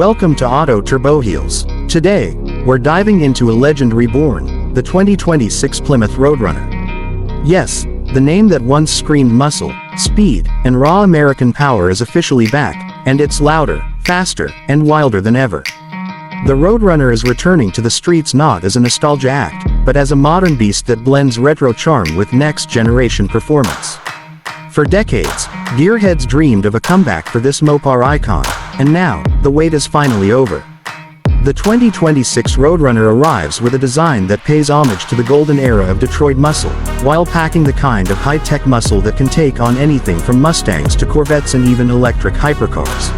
Welcome to Auto Turbowheels. Today, we're diving into a legend reborn, the 2026 Plymouth Roadrunner. Yes, the name that once screamed muscle, speed, and raw American power is officially back, and it's louder, faster, and wilder than ever. The Roadrunner is returning to the streets not as a nostalgia act, but as a modern beast that blends retro charm with next-generation performance. For decades, gearheads dreamed of a comeback for this Mopar icon, and now, the wait is finally over. The 2026 Roadrunner arrives with a design that pays homage to the golden era of Detroit muscle, while packing the kind of high-tech muscle that can take on anything from Mustangs to Corvettes and even electric hypercars.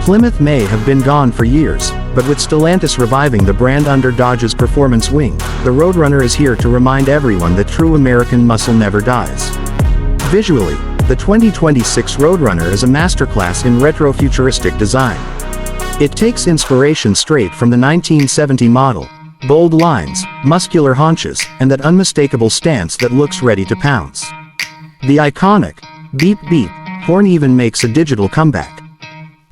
Plymouth may have been gone for years, but with Stellantis reviving the brand under Dodge's performance wing, the Roadrunner is here to remind everyone that true American muscle never dies. Visually, the 2026 Roadrunner is a masterclass in retro-futuristic design. It takes inspiration straight from the 1970 model: bold lines, muscular haunches, and that unmistakable stance that looks ready to pounce. The iconic beep beep horn even makes a digital comeback.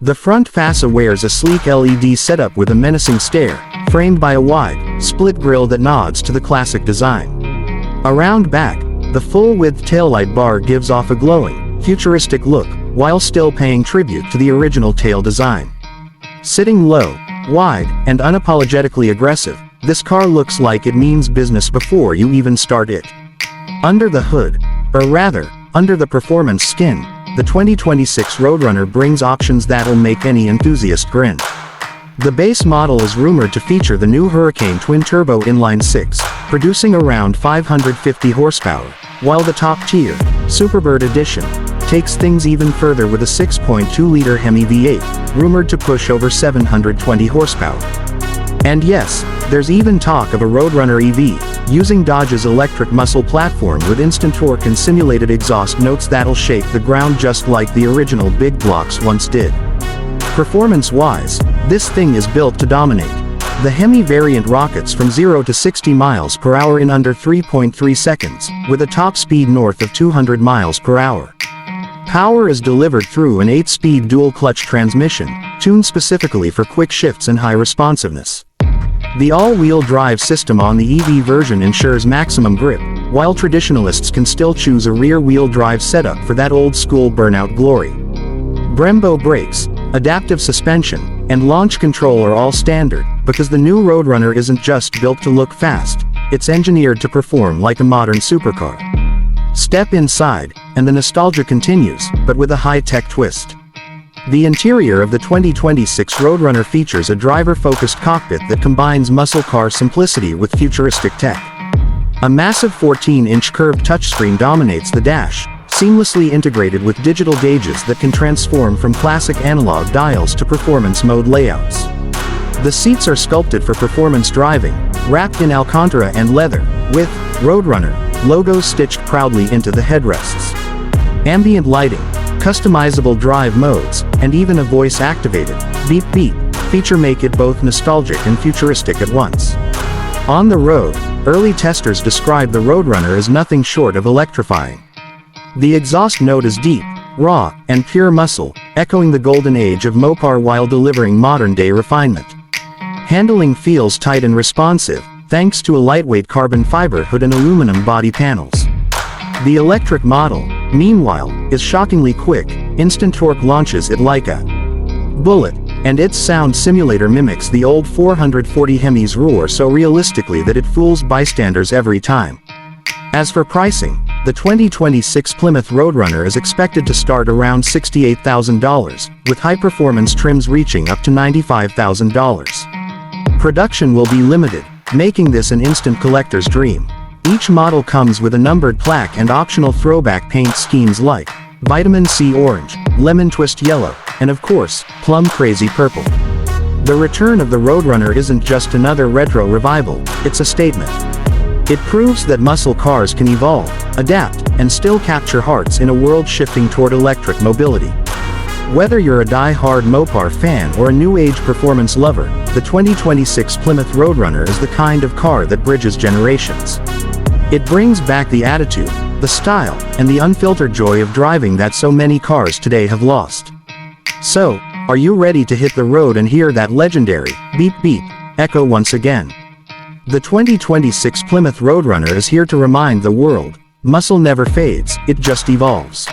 The front fascia wears a sleek LED setup with a menacing stare, framed by a wide, split grille that nods to the classic design. Around back, the full-width taillight bar gives off a glowing, futuristic look, while still paying tribute to the original tail design. Sitting low, wide, and unapologetically aggressive, this car looks like it means business before you even start it. Under the hood, or rather, under the performance skin, the 2026 Roadrunner brings options that'll make any enthusiast grin. The base model is rumored to feature the new Hurricane twin-turbo inline-six, producing around 550 horsepower, while the top-tier, Superbird edition, takes things even further with a 6.2-liter Hemi V8, rumored to push over 720 horsepower. And yes, there's even talk of a Roadrunner EV, using Dodge's electric muscle platform with instant torque and simulated exhaust notes that'll shake the ground just like the original big blocks once did. Performance-wise, this thing is built to dominate. The Hemi variant rockets from 0 to 60 miles per hour in under 3.3 seconds, with a top speed north of 200 miles per hour. Power is delivered through an 8-speed dual-clutch transmission, tuned specifically for quick shifts and high responsiveness. The all-wheel drive system on the EV version ensures maximum grip, while traditionalists can still choose a rear-wheel drive setup for that old-school burnout glory. Brembo brakes, adaptive suspension, and launch control are all standard, because the new Roadrunner isn't just built to look fast, it's engineered to perform like a modern supercar. Step inside, and the nostalgia continues, but with a high-tech twist. The interior of the 2026 Roadrunner features a driver-focused cockpit that combines muscle car simplicity with futuristic tech. A massive 14-inch curved touchscreen dominates the dash, seamlessly integrated with digital gauges that can transform from classic analog dials to performance mode layouts. The seats are sculpted for performance driving, wrapped in Alcantara and leather, with Roadrunner logos stitched proudly into the headrests. Ambient lighting, customizable drive modes, and even a voice-activated beep beep feature make it both nostalgic and futuristic at once. On the road, early testers describe the Roadrunner as nothing short of electrifying. The exhaust note is deep, raw, and pure muscle, echoing the golden age of Mopar while delivering modern-day refinement. Handling feels tight and responsive, thanks to a lightweight carbon fiber hood and aluminum body panels. The electric model, meanwhile, is shockingly quick, instant torque launches it like a bullet, and its sound simulator mimics the old 440 Hemi's roar so realistically that it fools bystanders every time. As for pricing, the 2026 Plymouth Roadrunner is expected to start around $68,000, with high-performance trims reaching up to $95,000. Production will be limited, making this an instant collector's dream. Each model comes with a numbered plaque and optional throwback paint schemes like Vitamin C Orange, Lemon Twist Yellow, and of course, Plum Crazy Purple. The return of the Roadrunner isn't just another retro revival, it's a statement. It proves that muscle cars can evolve, adapt, and still capture hearts in a world shifting toward electric mobility. Whether you're a die-hard Mopar fan or a new-age performance lover, the 2026 Plymouth Roadrunner is the kind of car that bridges generations. It brings back the attitude, the style, and the unfiltered joy of driving that so many cars today have lost. So, Are you ready to hit the road and hear that legendary beep beep echo once again? The 2026 Plymouth Roadrunner is here to remind the world, muscle never fades, it just evolves.